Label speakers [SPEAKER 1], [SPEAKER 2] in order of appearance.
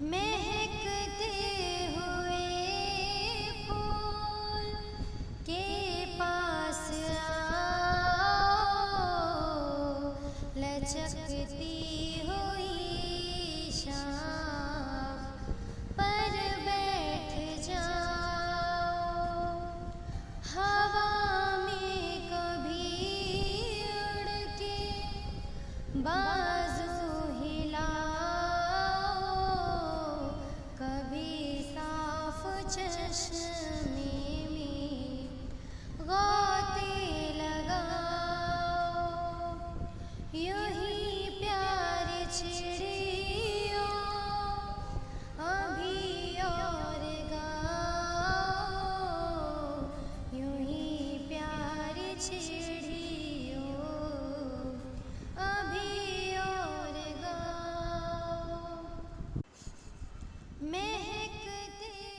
[SPEAKER 1] महकते हुए फूल के पास आओ, लचकती हुई शाम पर बैठ जाओ। हवा में कभी उड़ के बाजू हिलाओ, कभी साफ चश्मे में गोते लगाओ। यूं ही प्यार चिड़ियों अभी और गाओ, यूं ही प्यार चिड़ियों अभी और गाओ। मैं